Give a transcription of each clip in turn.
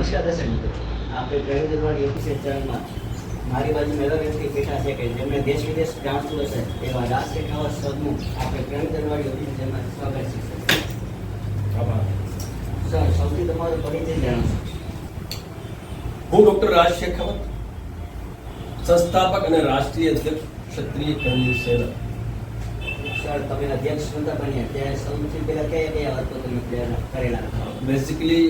નમસ્કાર દર્શક મિત્રો, આપણે પ્રવીણ દરવાડી ઓફિસિયલ ચેનલમાં મારી બાજુ મેળા વ્યક્તિ બેઠા છે કે જેમને દેશ વિદેશ જાણતું હશે એવા રાજ શેખાવત સરનું આપણે પ્રવીણ દરવાડી ઓફિસિયલ ચેનલમાં સ્વાગત છે. આભાર. સર, સૌથી તમારો પરિચય જણાવશો. હું ડોક્ટર રાજ શેખાવત, સંસ્થાપક અને રાષ્ટ્રીય અધ્યક્ષ ક્ષત્રિય કરણી સેના. સર, તમે અધ્યક્ષ નતા બન્યા ત્યારે સૌથી પહેલા કયા કયા વર્કો તમે કરેલા હતા? બેઝિકલી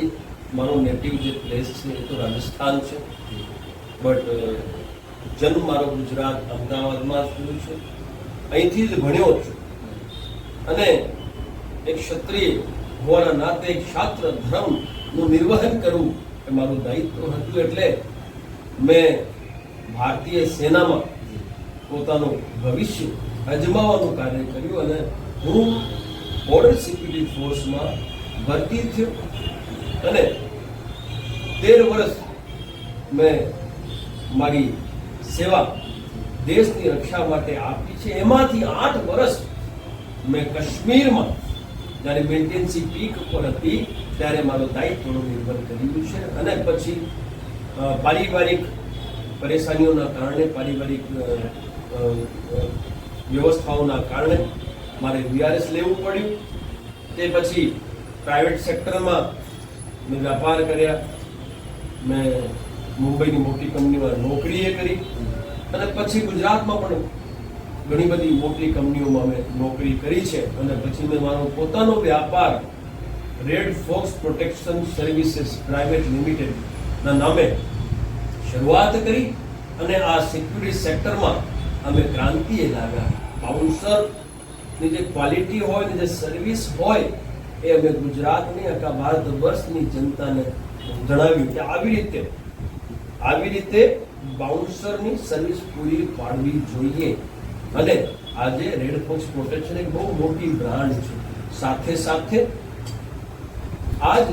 મારું નેટિવ જે પ્લેસ છે એ તો રાજસ્થાન છે, બટ જન્મ મારો ગુજરાત અમદાવાદમાં થયું છે. અહીંથી જ ભણ્યો છું અને એક ક્ષત્રિય હોવાના નાતે એક શાસ્ત્ર ધર્મનું નિર્વહન કરવું એ મારું દાયિત્વ હતું. એટલે મેં ભારતીય સેનામાં પોતાનું ભવિષ્ય અજમાવવાનું કાર્ય કર્યું અને હું બોર્ડર સિક્યુરિટી ફોર્સમાં ભરતી થયો અને 13 વર્ષ મેં મારી સેવા દેશની રક્ષા માટે આપી છે. એમાંથી 8 વર્ષ મેં કાશ્મીરમાં જ્યારે મિલિટન્સી પીક પર હતી ત્યારે મારો દાયિત્વનું નિર્વહન કર્યું છે. અને પછી પારિવારિક પરેશાનીઓના કારણે, પારિવારિક વ્યવસ્થાઓના કારણે મારે વીઆરએસ લેવું પડ્યું. તે પછી પ્રાઇવેટ સેક્ટરમાં મેં વ્યાપાર કર્યા, મેં મુંબઈની મોટી કંપનીમાં નોકરીએ કરી અને પછી ગુજરાતમાં પણ ઘણી બધી મોટી કંપનીઓમાં મેં નોકરી કરી છે. અને પછી મેં મારો પોતાનો વ્યાપાર Red Fox Protection Services Private લિમિટેડના નામે શરૂઆત કરી અને આ સિક્યુરિટી સેક્ટરમાં અમે ક્રાંતિએ લાવ્યા. બાઉન્સરની જે ક્વોલિટી હોય ને જે સર્વિસ હોય એ અમે ગુજરાતની આખા ભારત વર્ષની જનતાને જણાવ્યું કે આવી રીતે બાઉન્સરની સર્વિસ પૂરી પાડવી જોઈએ. અને આજે રેડ ફોક્સ પ્રોટેક્શન એક બહુ મોટી બ્રાન્ડ છે. સાથે સાથે આજ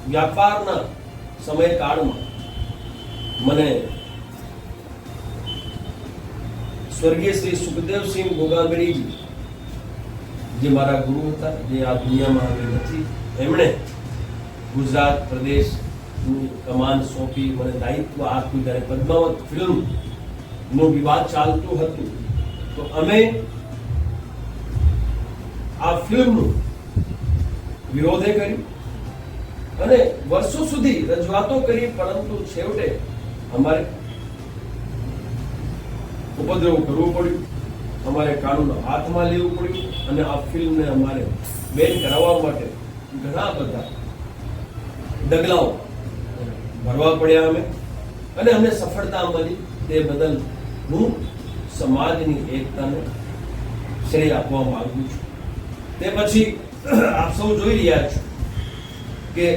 વ્યાપારના સમયકાળમાં મને સ્વર્ગીય શ્રી સુખદેવસિંહ ગોગાંગડીજી, જે મારા ગુરુ હતા, જે આ દુનિયામાં હવે નથી, એમણે ગુજરાત પ્રદેશની કમાન સોંપી, મને દાયિત્વ આપ્યું. ત્યારે પદ્માવત ફિલ્મનો વિવાદ ચાલતું હતું તો અમે આ ફિલ્મનું વિરોધે કર્યું અને વર્ષો સુધી રજૂઆતો કરી, પરંતુ છેવટે અમારે ઉપદ્રવ કરવો પડ્યું, અમારે કાનૂન હાથમાં લેવું પડ્યું અને આ ફિલ્મને અમારે બેન કરાવવા માટે ઘણા બધા ડગલાઓ ભરવા પડ્યા અમે, અને અમને સફળતા મળી. તે બદલ હું સમાજની એકતાને શ્રેય આપવા માંગુ છું. તે પછી આપ સૌ જોઈ રહ્યા છો કે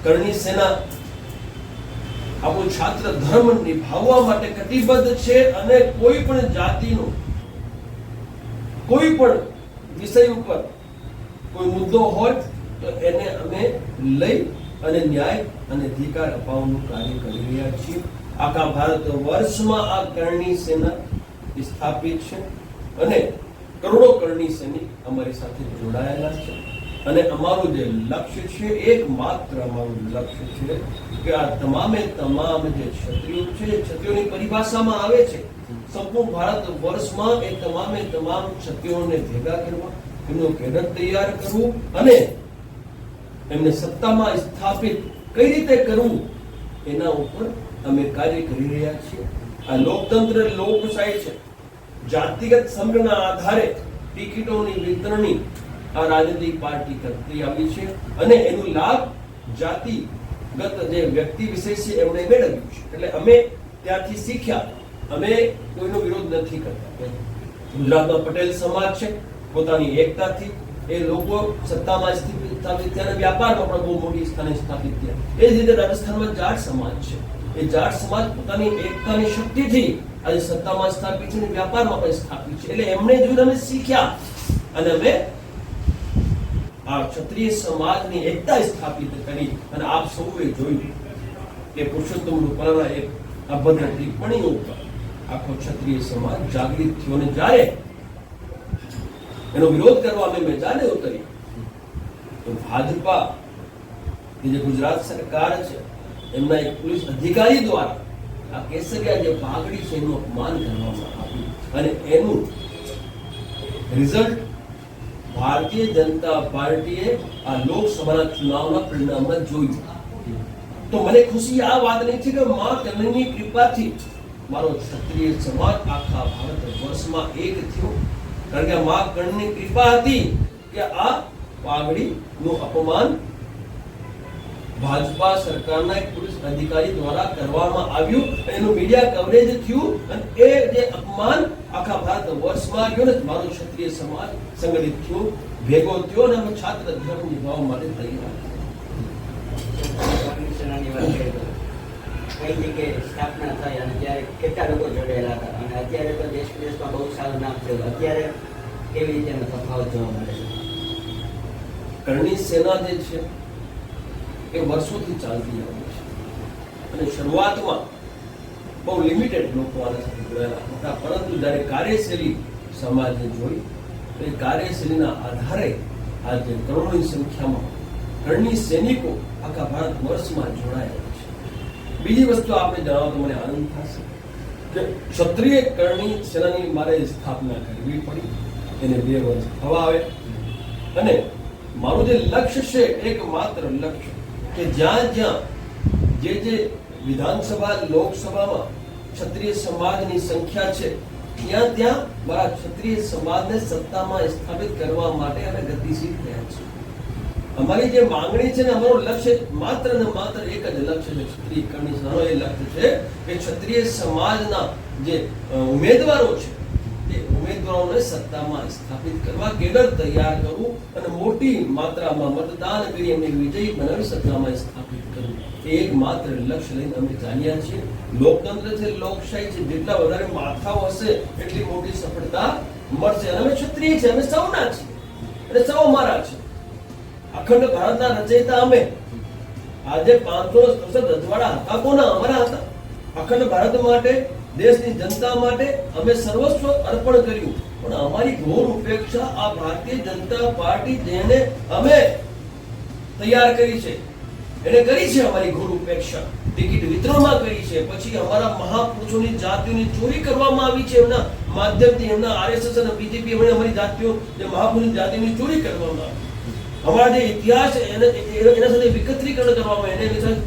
કરણી સેના આપણું છાત્ર ધર્મ નિભાવવા માટે કટિબદ્ધ છે અને કોઈ પણ જાતિનો, કોઈ પણ વિષય ઉપર કોઈ મુદ્દો હોય તો એને અમે લઈ અને ન્યાય અને અધિકાર અપાવવાનું કાર્ય કરી રહ્યા છીએ. આખા ભારત વર્ષમાં આ કરણી સેના સ્થાપિત છે અને કરોડો કરણી સૈનિક અમારી સાથે જોડાયેલા છે. અને અમારું જે લક્ષ્ય છે, એકમાત્ર અમારું લક્ષ્ય છે કે આ તમામે તમામ જે ક્ષત્રિયો છે, ક્ષત્રિયોની પરિભાષામાં આવે છે સંપૂર્ણ ભારત વર્ષમાં એ તમામે તમામ ક્ષત્રિયોને ભેગા કરવા, એમનું કેડર તૈયાર કરવું અને એમને સત્તામાં સ્થાપિત કઈ રીતે કરવું એના ઉપર અમે કાર્ય કરી રહ્યા છીએ. આ લોકતંત્ર, લોકશાહી છે. જાતિગત સંઘના આધારે ટિકિટોની વિતરણની આ રાજનીતિક પાર્ટી કરતી આવી છે અને એનો લાભ જાતિગત જે વ્યક્તિ વિશેષ છે એમણે મેળવ્યું છે. એટલે અમે ત્યાંથી શીખ્યા, અમે કોઈનો વિરોધ નથી કરતા. ગુજરાતમાં પટેલ સમાજ છે, પોતાની એકતાથી એ લોકો સત્તામાં સ્થાપિત થયા, વ્યાપારમાં પણ બહુ મોટી સ્થાને સ્થાપિત થયા. એ જ રીતે રાજસ્થાનમાં જાટ સમાજ છે. એ જાટ સમાજ પોતાની એકતાની શક્તિથી આજે સત્તામાં સ્થાપિત છે અને વ્યાપારમાં પણ સ્થાપિત છે. એટલે એમણે જોઈને અમે શીખ્યા અને અમે આ ક્ષત્રિય સમાજની એકતા સ્થાપિત કરી. અને આપ સૌએ જોયું કે પુરુષોત્તમ રૂપાલાના એક અભદ્ર ટિપ્પણીઓ ઉપર આખો ક્ષત્રિય સમાજ જાગૃત થયો અને જ્યારે એનો વિરોધ કરવા અમે મેદાને ઉતરી તો ભાજપા જે ગુજરાત સરકાર છે એમના એક પોલીસ અધિકારી દ્વારા આ કેસરિયા જે પાઘડી છે એનું અપમાન કરવામાં આવ્યું અને એનું રિઝલ્ટ ભારતીય જનતા પાર્ટીએ આ લોકસભાના ચુનાવના પરિણામમાં જોયું. તો મને ખુશી આ વાતની છે કે મા કર્ણની કૃપાથી મારો ક્ષત્રિય સમાજ આખા ભારત વર્ષમાં એક થયો, કારણ કે મા કર્ણની કૃપા હતી કે આ પાઘડીનું અપમાન ભાજપા સરકારના એક પોલીસ અધિકારી દ્વારા કરવામાં આવ્યું, એનું મીડિયા કવરેજ થયું અને એ જે અપમાન આખા ભારત વર્ષમાં ગયો ને મારો ક્ષત્રિય સમાજ સંગઠિત થયો, ભેગો થયો અને અમે છાત્ર ધર્મ નિભાવવા માટે તૈયાર. સેનાની વાત કરીએ તો કઈ જગ્યાએ સ્થાપના થઈ અને ત્યારે કેટલા લોકો જોડાયેલા હતા અને અત્યારે તો દેશ વિદેશમાં બહુ સારું નામ થયું, અત્યારે કેવી રીતે એનો તફાવત જોવા મળે છે? કરણી સેના જે છે એ વર્ષોથી ચાલતી આવી છે અને શરૂઆતમાં બહુ લિમિટેડ લોકો આના સાથે જોડાયેલા હતા, પરંતુ જ્યારે કાર્યશૈલી સમાજે જોઈ તો એ કાર્યશૈલીના આધારે આજે કરોડોની સંખ્યામાં કરણી સૈનિકો આખા ભારત વર્ષમાં જોડાયેલા છે. બીજી વસ્તુ આપણે જણાવો તો મને આનંદ થશે કે ક્ષત્રિય કરણી સેનાની મારે સ્થાપના કરવી પડી, એને 2 વર્ષ થવા આવે અને મારું જે લક્ષ્ય છે એકમાત્ર લક્ષ્ય કે જ્યાં જ્યાં જે વિધાનસભા લોકસભામાં ક્ષત્રિય સમાજની સંખ્યા છે ત્યાં ત્યાં મારા ક્ષત્રિય સમાજને સત્તામાં સ્થાપિત કરવા માટે અમે ગતિશીલ થયા છીએ. અમારી જે માંગણી છે ને અમારું લક્ષ્ય માત્ર ને માત્ર એક જ લક્ષ્ય છે, ક્ષત્રિય કરણી સેનાનો એ લક્ષ્ય છે કે ક્ષત્રિય સમાજના જે ઉમેદવારો છે એ ઉમેદવારોને સત્તામાં સ્થાપિત કરવા, કેડર તૈયાર કરવું અને મોટી માત્રામાં મતદાન કરી એમને વિજયી બનાવી સત્તામાં સ્થાપિત કરવું, એ એકમાત્ર લક્ષ્ય લઈને અમે ચાલ્યા છીએ. લોકતંત્ર છે, લોકશાહી છે, જેટલા વધારે માથાઓ હશે એટલી મોટી સફળતા મળશે. અને અમે ક્ષત્રિય છે, અમે સૌના છીએ અને સૌ અમારા છે. અખંડ ભારતના રચયિતા અમે. આજે 567 રજવાડા હતા કોના? અમારા હતા. અખંડ ભારત માટે, દેશની જનતા માટે અમે સર્વસ્વ અર્પણ કર્યું, પણ અમારી ઘોર ઉપેક્ષા આ ભારતીય જનતા પાર્ટી જેને અમે તૈયાર કરી છે એને કરી છે. અમારી ઘોર ઉપેક્ષા ટિકિટ વિતરણમાં કરી છે, પછી અમારા મહાપુરુષોની જાતિઓની ચોરી કરવામાં આવી છે, એમના માધ્યમથી એમના આરએસએસ અને બીજેપી અમારી જાતિઓ જે મહાપુરુષની જાતિની ચોરી કરવામાં આવી. અમારા જે ઇતિહાસ એના સાથે વિકત્રીકરણ કરવામાં, એની સાથે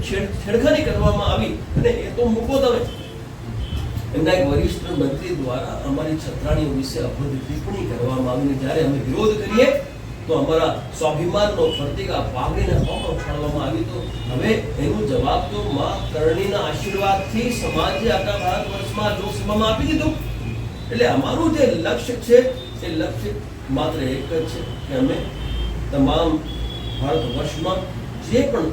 છેડખાની કરવામાં આવી અને એ તો મૂકો તમે. એમના એક વરિષ્ઠ મંત્રી દ્વારા અમારી છત્રાણીઓ વિશે અભદ્ર ટિપ્પણી કરવામાં આવી. જ્યારે અમે વિરોધ કરીએ તો અમારા સ્વાભિમાનનો પ્રતીક આ પાઘડીને ઉઠાડવામાં આવી. તો હવે એનો જવાબ તો મા કરણીના આશીર્વાદથી સમાજે આખા ભારત વર્ષમાં લોકસભામાં આપી દીધું. એટલે અમારું જે લક્ષ્ય છે એ લક્ષ્ય માત્ર એક જ છે કે અમે તમામ ભારત વર્ષમાં જે પણ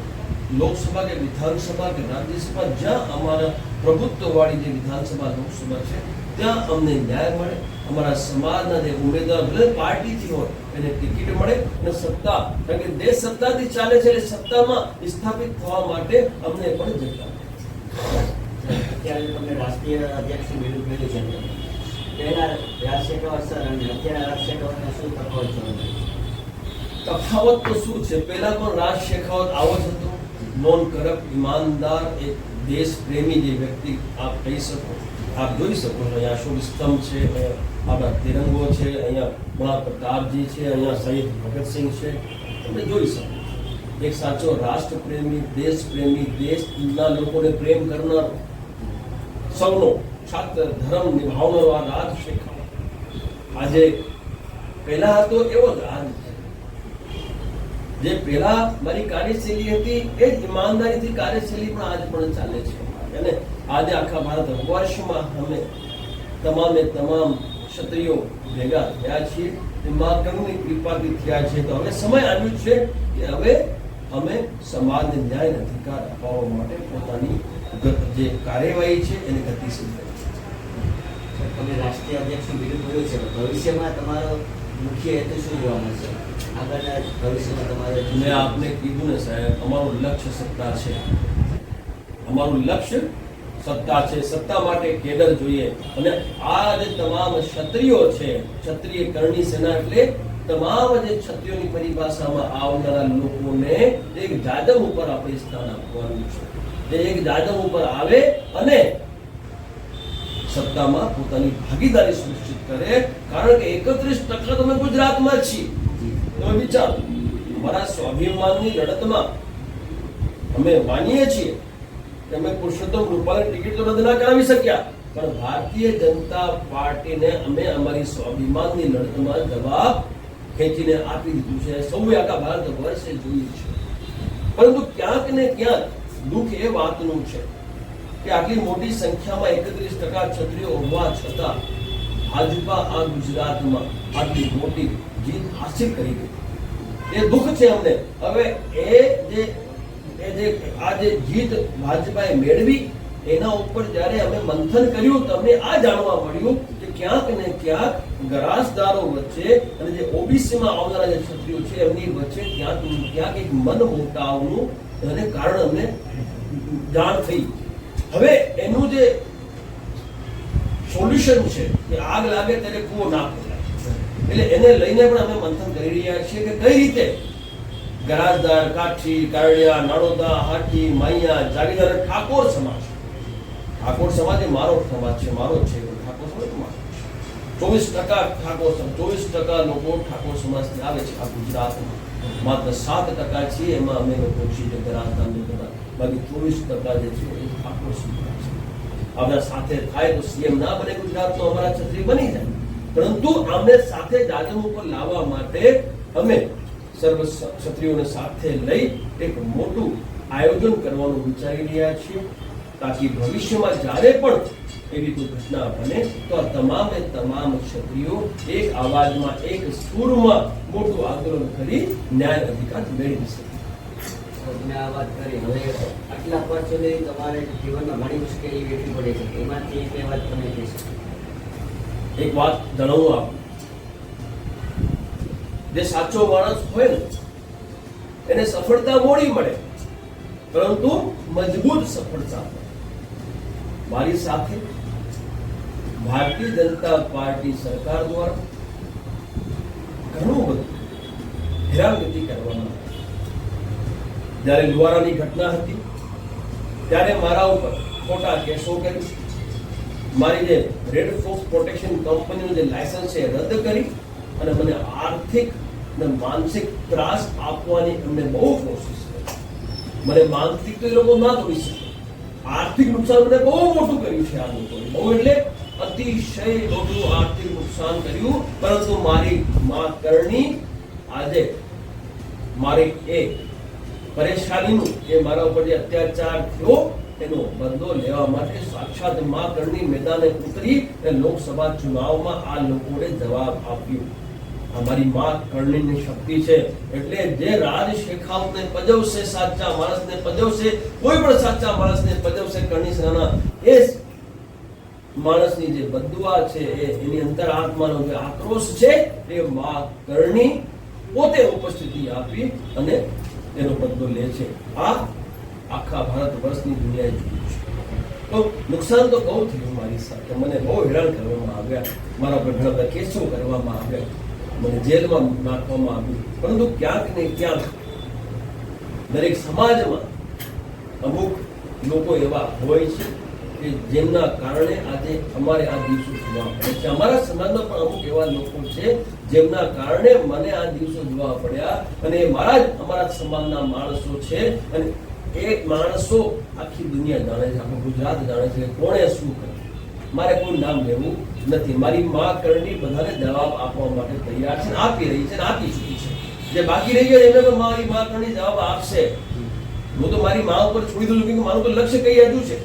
લોકસભા કે વિધાનસભા કે રાજ્યસભા જ્યાં અમારા પ્રભુત્વવાળી જે વિધાનસભા લોકસભા છે ત્યાં અમને ન્યાય મળે, અમારા સમાજના જે ઉમેદવાર ભલે પાર્ટીથી હોય એને ટિકિટ મળે અને સત્તા, કારણ કે દેશ સત્તાથી ચાલે છે એટલે સત્તામાં સ્થાપિત થવા માટે અમને પણ જગ્યા મળે. અત્યારે તમને રાષ્ટ્રીય અધ્યક્ષનું બિરુદ મળ્યું છે, પહેલા રાજ શેખાવત સર અને અત્યારે રાજ શેખાવતનો શું તફાવત છે? તફાવત તો શું છે? પહેલા પણ રાજ શેખાવત આવો જ હતો, નોન કરપ્ટ, ઈમાનદાર, એક દેશ પ્રેમી જે વ્યક્તિ આપ કહી શકો. આપ જોઈ શકો છો અહીંયા અશોક સ્તંભ છે, અહીંયા આપણા તિરંગો છે, અહીંયા મહા પ્રતાપજી છે, અહીંયા શહીદ ભગતસિંહ છે, તમે જોઈ શકો. એક સાચો રાષ્ટ્ર પ્રેમી, દેશ પ્રેમી, દેશના લોકોને પ્રેમ કરનાર, સૌનો છાત્ર ધર્મ નિભાવનારો આ રાજ શેખાવત આજે પહેલા હતો એવો જ રાજ છે. જે પહેલા મારી કાર્યશૈલી હતી એ જ ઈમાનદારીથી કાર્યશૈલી પણ આજ પણ ચાલે છે. અને આજે આખા ભારત વર્ષમાં અમે તમામે તમામ ક્ષત્રિયો ભેગા થયા છીએ, મા કર્ણની કૃપાથી થયા છે. તો હવે સમય આવ્યું છે કે હવે અમે સમાજને ન્યાય અને અધિકાર અપાવવા માટે પોતાની જે કાર્યવાહી છે એને ગતિશીલ કરી. તમે રાષ્ટ્રીય અધ્યક્ષનું બિરુદ મળ્યું છે, ભવિષ્યમાં તમારો મુખ્ય હેતુ શું જોવા મળશે? આગળના ભવિષ્યમાં તમારે મેં આપને કીધું ને સાહેબ, અમારું લક્ષ્ય સત્તા છે. અમારું લક્ષ્ય સત્તા છે. સત્તા માટે કેડર જોઈએ અને આ જે તમામ ક્ષત્રિયો છે, ક્ષત્રિય કરણી સેના એટલે તમામ જે ક્ષત્રિયોની પરિભાષામાં આવનારા લોકોને એક જાદવ ઉપર આપણે સ્થાન આપવાનું છે. જે એક જાજમ ઉપર આવે અને સત્તામાં પોતાની ભાગીદારી સુનિશ્ચિત કરે. કારણ કે 31% તમે ગુજરાતમાં છીએ. તમે વિચારો, અમારા સ્વાભિમાનની લડતમાં અમે માનીએ છીએ કે અમે પુરુષોત્તમ રૂપાલાની ટિકિટ તો રદ ના કરાવી શક્યા, પણ ભારતીય જનતા પાર્ટીને અમે અમારી સ્વાભિમાનની લડતમાં જવાબ ખેંચીને આપી દીધું છે. સૌએ આખા ભારત વર્ષે જોયું છે. પરંતુ ક્યાંક ને ક્યાંક દુઃખ એ વાતનું છે કે આટલી મોટી સંખ્યામાં 31% ક્ષત્રિયો હોવા છતાં ભાજપા આ ગુજરાતમાં આટલી મોટી જીત હાસિલ કરી ગઈ. એ દુઃખ છે અમને. હવે આ જે જીત ભાજપાએ મેળવી એના ઉપર જ્યારે અમે મંથન કર્યું તો અમને આ જાણવા મળ્યું કે ક્યાંક ને ક્યાંક ગરાસદારો વચ્ચે અને જે ઓબીસીમાં આવનારા જે ક્ષત્રિયો છે એમની વચ્ચે ક્યાંક એક મન મોટાવનું અને કારણ અમને જાણ થઈ. હવે એનું જે સોલ્યુશન છે કે આગ લાગે ત્યારે કૂવો ના ખોલાય, એટલે એને લઈને પણ અમે મંથન કરી રહ્યા છીએ કે કઈ રીતે ગરાસદાર, કાઠી, કારડિયા, નાડોદા, હાટી, માઈયા, જાગીરદાર, ઠાકોર સમાજ એ મારો સમાજ છે, મારો જ છે. ઠાકોર સમાજ મારો 24% ઠાકોર સમાજ, 24% લોકો ઠાકોર સમાજથી આવે છે આ ગુજરાતમાં. માત્ર 7% છીએ એમાં અમે લોકો છીએ ગરાસદાર બધા, બાકી 24% જે છે એ ઠાકોર સમાજ છે. આપણા સાથે થાય તો સીએમ ના બને ગુજરાતનો, અમારા ક્ષત્રિય બની જાય. પરંતુ આમને સાથે જાજમ ઉપર લાવવા માટે અમે સર્વ ક્ષત્રિયોને સાથે લઈ એક મોટું આયોજન કરવાનું વિચારી રહ્યા છીએ, તાકી ભવિષ્યમાં જ્યારે પણ એવી કોઈ ઘટના બને તો આ તમામ ક્ષત્રિયો એક અવાજમાં, એક સૂરમાં મોટું આંદોલન કરી ન્યાય અધિકાર મેળવી શકે. તમે આ વાત કરી, હવે આટલા વર્ષ સુધી તમારે જીવનમાં ઘણી મુશ્કેલી વેઠવી પડે છે, એમાંથી એક વાત તમે કહી શકો? એક વાત જણાવું આપું, જે સાચો માણસ હોય ને એને સફળતા મોડી મળે, પરંતુ મજબૂત સફળતા મળે. મારી સાથે ભારતીય જનતા પાર્ટી સરકાર દ્વારા ઘણું બધું હેરાનગતિ કરવામાં આવી. જ્યારે લુવારાની ઘટના હતી ત્યારે મારા ઉપર ખોટા કેસો કરી, મારી જે રેડ ફોક્સ પ્રોટેક્શન કંપનીનું જે લાયસન્સ છે રદ કરી અને મને આર્થિક અને માનસિક ત્રાસ આપવાની એમને બહુ કોશિશ કરી. મને માનસિક તો એ લોકો ના તોડી શકે, આર્થિક નુકસાન મને બહુ મોટું કર્યું છે આ લોકોએ, બહુ એટલે અતિશય મોટું આર્થિક નુકસાન કર્યું. પરંતુ મારી મા કરણી આજે મારી એ પરેશાનીનું, એ મારા ઉપર જે અત્યાચાર થયો એનો બદલો લેવા માટે સાક્ષાત મા કરણી મેદાને ઉતરી અને લોકસભા ચુનાવમાં આ લોકોએ જવાબ આપ્યો. અમારી મા કરણીની શક્તિ છે. એટલે જે રાજ શેખાવતને પજવશે, સાચા માણસને પજવશે, કોઈ પણ સાચા માણસને પજવશે કરણી સેનાના એ માણસની જે બદદુઆ છે, એની અંતરાત્માનો જે આક્રોશ છે એ મા કરણી પોતે ઉપસ્થિતિ આપી અને એનો બદલો લે છે. આ આખા ભારત વર્ષની દુનિયાએ જોયું છે. તો નુકસાન તો બહુ થયું મારી સાથે, મને બહુ હેરાન કરવામાં આવ્યા, મારા પર ઘણા બધા કેસો કરવામાં આવ્યા, મને જેલમાં નાખવામાં આવ્યું. પરંતુ ક્યાંક ને ક્યાંક દરેક સમાજમાં અમુક લોકો એવા હોય છે કે જેમના કારણે આજે અમારે આ દિવસો જોવા પડે છે. અમારા સમાજમાં પણ અમુક એવા લોકો છે જેમના કારણે મને આ દિવસો જોવા પડ્યા, અને અમારા સમાજના માણસો છે, અને એ માણસો આખી દુનિયા જાણે છે, આખું ગુજરાત જાણે છે કોણે શું કર્યું. મારે કોઈ નામ લેવું નથી. મારી મા કરણી બધાને જવાબ આપવા માટે તૈયાર છે, આપી રહી છે, આપી ચૂકી છે. જે બાકી રહી ગયા એમને પણ મારી મા કરણી જવાબ આપશે. હું તો મારી મા ઉપર છોડી દઉં છું, કે મારું તો લક્ષ્ય કઈ હજુ છે.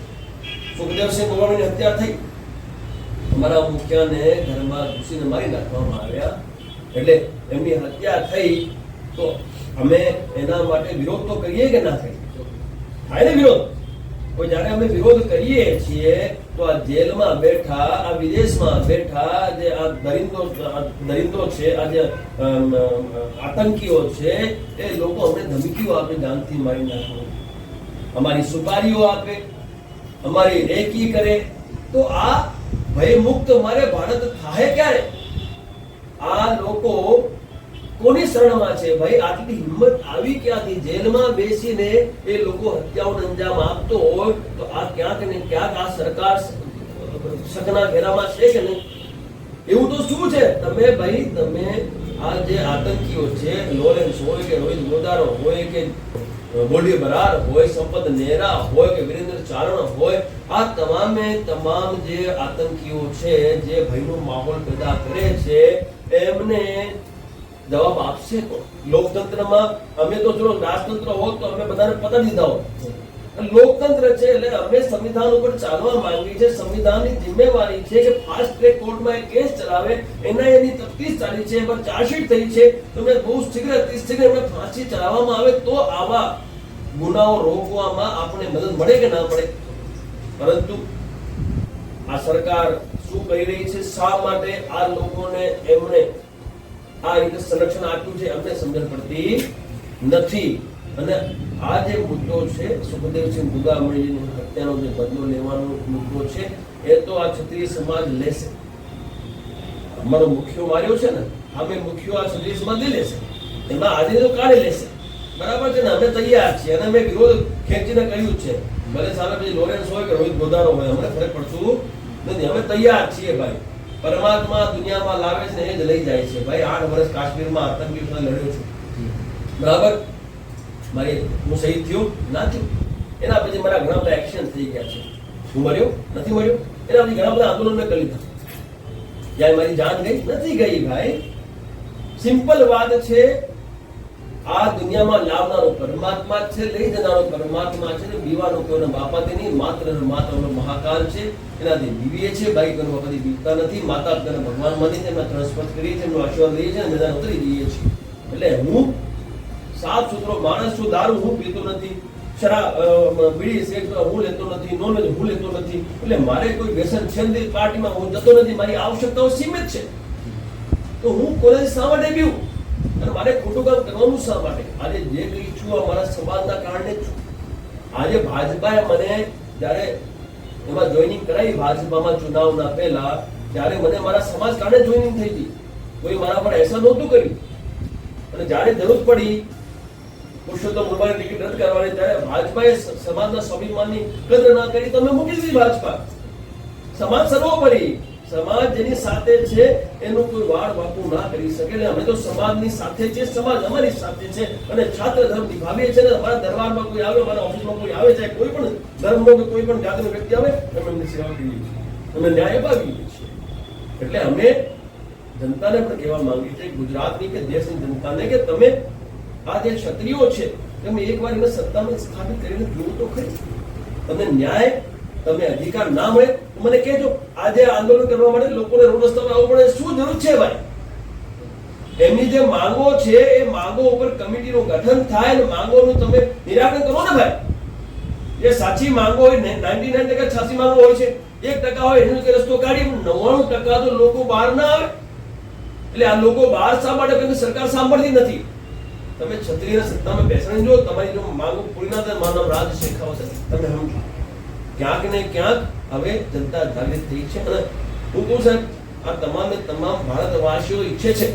સુખદેવસિંહ ગોવાણીની હત્યા થઈ, અમારા મુખ્યને ઘરમાં ઘૂસીને મારી નાખવામાં આવ્યા. એટલે એમની હત્યા થઈ તો અમે એના માટે વિરોધ તો કરીએ કે ના કરીએ? થાય ને વિરોધ. તો જ્યારે અમે વિરોધ કરીએ છીએ તો આ જેલમાં બેઠા, આ વિદેશમાં બેઠા જે આ દરિંદો છે, આ જે આતંકીઓ છે, એ લોકો અમને ધમકીઓ આપે, જાનથી મારી નાખો, અમારી સુપારીઓ આપે, અમારી રેકી કરે. તો આ ભય મુક્ત મારે ભારત થાય ક્યારે? આ લોકો કોની શરણમાં છે ભાઈ? આટલી હિંમત આવી ક્યાંથી? જેલમાં બેસીને એ લોકો હત્યાઓને અંજામ આપતો હોય તો આ ક્યાંક ને ક્યાંક આ સરકાર શકના ઘેરામાં છે કે નહીં? એવું તો શું છે? તમે ભાઈ તમે આ જે આતંકીઓ છે, લોરેન્સ હોય કે રોહિત ગોદારો હોય કે ગોલ્ડી બરાર હોય, સંપત નેહરા હોય કે વિરેન્દ્ર ચારણ હોય, આ તમામે તમામ જે આતંકીઓ છે, જે ભયનો માહોલ પેદા કરે છે, એમને જવાબ આપશે કોણ? લોકતંત્રમાં અમે તો ચલો રાજતંત્ર હોત તો અમે બધાને પતા દીધા હોત. લોકતંત્ર છે એટલે અમે સંવિધાન ઉપર ચાલવા માંગીએ છીએ. સંવિધાનની જિમ્મેવારી છે કે ફાસ્ટ ટ્રેક કોર્ટમાં એક કેસ ચલાવે, એની તફતીશ ચાલી છે, એમાં ચાર્જશીટ થઈ છે, તમને બહુ શીઘ્ર એમને ફાંસી ચલાવવામાં આવે તો આવા ગુનાઓ રોકવામાં આપણે મદદ મળે કે ના મળે? પરંતુ આ સરકાર શું કરી રહી છે? શા માટે આ લોકોને એમણે આ રીતે સંરક્ષણ આપ્યું છે અમને સમજણ પડતી નથી. અને આ જે મુદ્દો છે સુખદેવસિંહ દુગામણીની હત્યાનો જે બદલો લેવાનો મુદ્દો છે, એ તો આ ક્ષત્રિય સમાજ લેશે. અમારો મુખ્યો માર્યો છે ને, અમે મુખ્યો આ ક્ષત્રિય સમાજ લઈ લેશે, એમાં આજે તો કાઢી લેશે. બરાબર છે ને? અમે તૈયાર છીએ અને અમે વિરોધ ખેંચીને કહ્યું છે, ભલે સામે પછી લોરેન્સ હોય કે રોહિત ગોદારો હોય, અમને ફરક પડતું નથી. અમે તૈયાર છીએ ભાઈ. પરમાત્મા દુનિયામાં લાવે છે એ જ લઈ જાય છે ભાઈ. 8 વર્ષ કાશ્મીરમાં આતંકી સાથે લડ્યો છું, બરાબર? હું શહીદ થયો ના થયો, એના પછી મારા ઘણા બધા એક્શન થઈ ગયા છે. હું મર્યો નથી મર્યો, એના પછી ઘણા બધા આંદોલન મેં કરી લીધા. જ્યારે મારી જાન ગઈ નથી ગઈ ભાઈ. સિમ્પલ વાત છે, આ દુનિયામાં લાવનારો પરમાત્મા છે, લઈ જનારો પરમાત્મા છે. બીવાનો કોઈનો બાપાથી નહીં, માત્ર માત્ર મહાકાલ છે, એનાથી બીવીએ છે ભાઈ. કોઈ વખત બીવતા નથી. માતા પિતાને ભગવાન માની એમના ત્રણ કરીએ છીએ, એમનો આશીર્વાદ લઈએ છીએ અને મેદાન ઉતરી જઈએ છીએ. એટલે હું સાફ સુથરો માણસ છું. દારૂ હું પીતો નથી, બીડી સિગરેટ હું લેતો નથી, નોનવેજ હું લેતો નથી. એટલે મારે કોઈ વ્યસન છે નથી, પાર્ટીમાં હું જતો નથી. મારી આવશ્યકતાઓ સીમિત છે. તો હું કોલેજ શા માટે પીવું અને મારે ખોટું કામ કરવાનું શા માટે? આજે જે કઈ છું આ મારા સમાજના કારણે જ છું. આજે ભાજપાએ મને જ્યારે એમાં જોઈનિંગ કરાવી, ભાજપામાં ચુનાવના પહેલા, ત્યારે મને મારા સમાજ કારણે જોઈનિંગ થઈ હતી. કોઈ મારા પર એસા નહોતું કર્યું. અને જ્યારે જરૂર પડી પુરુષોત્તમ રૂપાણી ટિકિટ રદ કરવાની, ત્યારે ભાજપાએ સમાજના સ્વાભિમાનની કદર ના કરી, તમે મૂકી દીધી ભાજપા. સમાજ સર્વોપરી, સમાજ જેની સાથે છે એનું કોઈ વાળ વાપું ના કરી શકે. એટલે અમે તો સમાજની સાથે છે, સમાજ અમારી સાથે છે અને છાત્ર ધર્મ નિભાવીએ છીએ. અમારા દરબારમાં કોઈ આવે, અમારા ઓફિસમાં કોઈ આવે, ચાહે કોઈ પણ ધર્મનો કે કોઈ પણ જાતિનો વ્યક્તિ આવે, અમે એમની સેવા કરીએ છીએ, અમે ન્યાય અપાવીએ છીએ. એટલે અમે જનતાને પણ કહેવા માંગીએ છીએ, ગુજરાતની કે દેશની જનતાને, કે તમે આ જે ક્ષત્રિયો છે તમે એકવાર એને સત્તામાં સ્થાપિત કરીને જુઓ તો ખરી. તમને ન્યાય, તમને અધિકાર ના મળે તો મને કહેજો. આજે આંદોલન કરવા માટે લોકોને રોડ રસ્તા પર આવવું પડે, શું જરૂર છે ભાઈ? એમની જે માંગો છે એ માંગો ઉપર કમિટીનું ગઠન થાય અને માંગોનું તમે નિરાકરણ કરો ને ભાઈ. એ સાચી માંગો હોય, 99% સાચી માંગો હોય છે, 1% હોય એનો રસ્તો કાઢી, 99% તો લોકો બહાર ના આવે. એટલે આ લોકો બહાર શા માટે? કે સરકાર સાંભળતી નથી. તમે ક્ષત્રિય સત્તામાં બેસણી જો, તમારી જો માંગો પૂરી ના થાય, માનવ રાજ શેખાવ થશે. તમે સમજો, ક્યાંક ને ક્યાંક હવે જનતા જાગૃત થઈ છે. અને હું કહું સાહેબ, આ તમામે તમામ ભારતવાસીઓ ઈચ્છે છે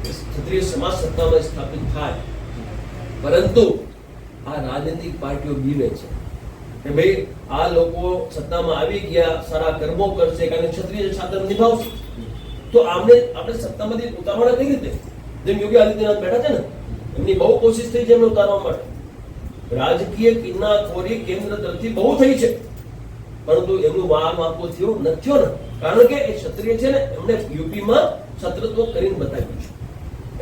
કે ક્ષત્રિય સમાજ સત્તામાં સ્થાપિત થાય, પરંતુ આ રાજનૈતિક પાર્ટીઓ બીવે છે કે ભાઈ આ લોકો સત્તામાં આવી ગયા, સારા કર્મો કરશે, કારણ કે ક્ષત્રિય છાત્ર નિભાવશે, તો આપણે સત્તામાંથી ઉતારવાના કઈ રીતે? જેમ યોગી આદિત્યનાથ બેઠા છે ને, એમની બહુ કોશિશ થઈ છે એમને ઉતારવા માટે. રાજકીય કિન્નાખોરી કેન્દ્ર તરફથી બહુ થઈ છે, પરંતુ એમનું વામ આપવો થયો નથી ને, કારણ કે એ ક્ષત્રિય છે ને, એમને યુપીમાં છત્રત્વ કરીને બતાવ્યું છે.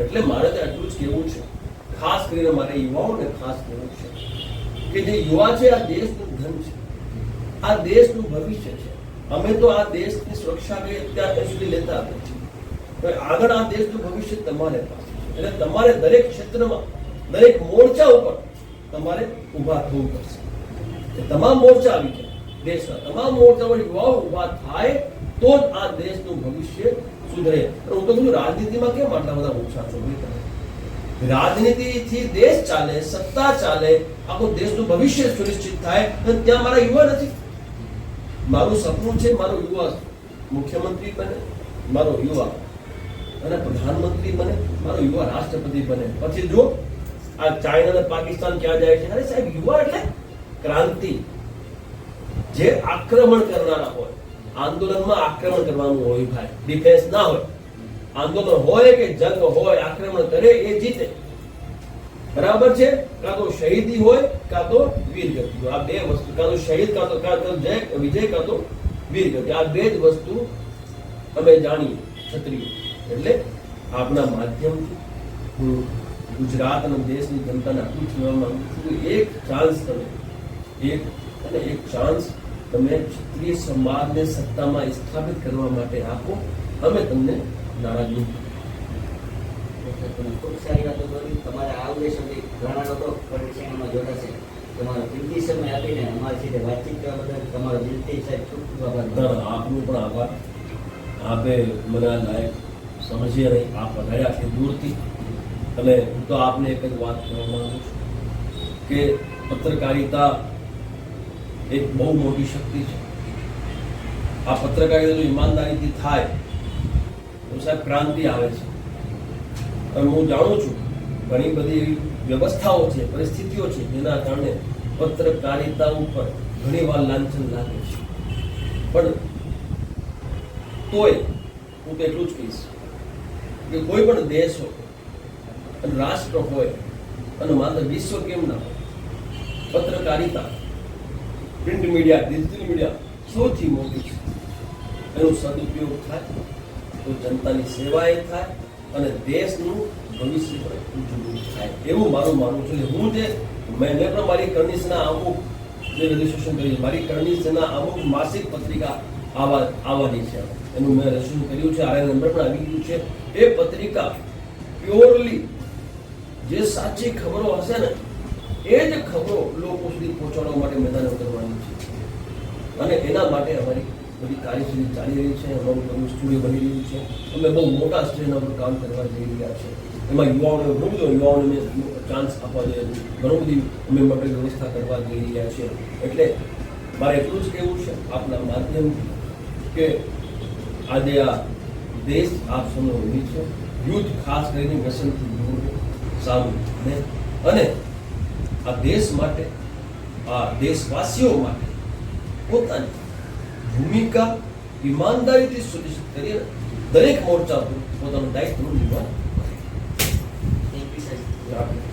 એટલે મારે તો આટલું જ કહેવું છે, ખાસ કરીને મારે યુવાઓને ખાસ કહેવું છે કે જે યુવા છે આ દેશનું ધન છે, આ દેશનું ભવિષ્ય છે. અમે તો આ દેશની સુરક્ષા કે અત્યાર સુધી લેતા આવે છે, આગળ આ દેશનું ભવિષ્ય તમારે પાસે. એટલે તમારે દરેક ક્ષેત્રમાં, દરેક મોરચા ઉપર તમારે ઊભા થવું પડશે. તમામ મોરચા આવી જાય, દેશના તમામ મોરચા પર યુવાઓ ઊભા થાય તો જ આ દેશનું ભવિષ્ય સુધરે. હું તો કહું, રાજનીતિમાં કેમ આટલા બધા ઓછા છો? રાજનીતિથી દેશ ચાલે, સત્તા ચાલે, આખો દેશનું ભવિષ્ય સુનિશ્ચિત થાય, અને ત્યાં મારા યુવા નથી. મારું સપનું છે મારો યુવા મુખ્યમંત્રી બને, મારો યુવા અને પ્રધાનમંત્રી બને, મારો યુવા રાષ્ટ્રપતિ બને. પછી જો આ ચાઇના અને પાકિસ્તાન ક્યાં જાય છે? અરે સાહેબ, યુવા એટલે ક્રાંતિ. જે આક્રમણ કરનારા હોય, આંદોલનમાં આક્રમણ કરવાનું હોય ભાઈ, ડિફેન્સ ના હોય. આંદોલન હોય કે જંગ હોય, આક્રમણ કરે એ જીતે. બરાબર છે? કાં તો શહીદી હોય કાં તો વીરગતિ. આ બે વસ્તુ, કાં તો શહીદ કાં તો વિજય કાં તો વીરગતિ. આ બે જ વસ્તુ અમે જાણીએ ક્ષત્રિય. એટલે આપના માધ્યમથી હું ગુજરાત અને દેશની જનતાને આટલું કહેવા માંગુ છું કે એક ચાન્સ તમે ક્ષત્રિય સમાજને સત્તામાં સ્થાપિત કરવા માટે આપો. અમે તમને નારાજ નહીં. તમે ખૂબ સારી વાતો કરી. તમારા આ ઉદ્દેશોથી ઘણા લોકો પરિક્ષામાં જોડાશે. તમારો કિંમતી સમય આપીને અમારી સાથે વાતચીત કરવા બદલ તમારો દિલથી સાહેબ ખૂબ ખૂબ આભાર. આપનો પણ આભાર. આપે મને આ લાયક સમજીએ નહીં. આપ વધાર્યા છે દૂરથી. અને હું તો આપને એક જ વાત કહેવા માંગુ છું કે પત્રકારિતા એક બહુ મોટી શક્તિ છે. આ પત્રકારિતા જો ઈમાનદારીથી થાય તો સાહેબ ક્રાંતિ આવે છે. અને હું જાણું છું ઘણી બધી એવી વ્યવસ્થાઓ છે, પરિસ્થિતિઓ છે જેના કારણે પત્રકારિતા ઉપર ઘણી વાર લાંછન લાગે છે. પણ તોય હું તો એટલું જ કહીશ કે કોઈ પણ દેશ હોય અને રાષ્ટ્ર હોય અને માત્ર વિશ્વ કેમ ના હોય, પત્રકારિતા, પ્રિન્ટ મીડિયા, ડિજિટલ મીડિયા સૌથી મોટી છે. એનો સદુપયોગ થાય તો જનતાની સેવાએ થાય અને દેશનું ભવિષ્ય પણ ઉજ્જવળ થાય, એવું મારું માનવું છે. હું જે મેં પણ મારી કરણીસના અમુક જે રજીસ્ટ્રેશન કરી, મારી કરણીસના અમુક માસિક પત્રિકા આવવાની છે, એનું મેં રજીસ્ટ્રેશન કર્યું છે. આર નંબર પણ આવી ગયું છે. એ પત્રિકા પ્યોરલી જે સાચી ખબરો હશે ને એ જ ખબરો લોકો સુધી પહોંચાડવા માટે મેદાને ઉતરવાની છે. અને એના માટે અમારી બધી કાર્યશૈલી ચાલી રહી છે. અમારું બધું સ્ટુડિયો બની રહ્યું છે. અમે બહુ મોટા સ્ટેજના પર કામ કરવા જઈ રહ્યા છે. એમાં યુવાઓને ચાન્સ આપવા જોઈએ. ઘણું બધી અમે માટે વ્યવસ્થા કરવા જઈ રહ્યા છે. એટલે મારે એટલું જ કહેવું છે આપના માધ્યમથી કે આજે આ દેશ આપ સૌનો ઋણી છે. યુથ ખાસ કરીને વ્યસનથી દૂર સારું ને અને આ દેશ માટે, આ દેશવાસીઓ માટે પોતાની ભૂમિકા ઈમાનદારીથી સુનિશ્ચિત કરી દરેક મોરચા પર પોતાનું દાયિત્વનું નિર્વહન કરે.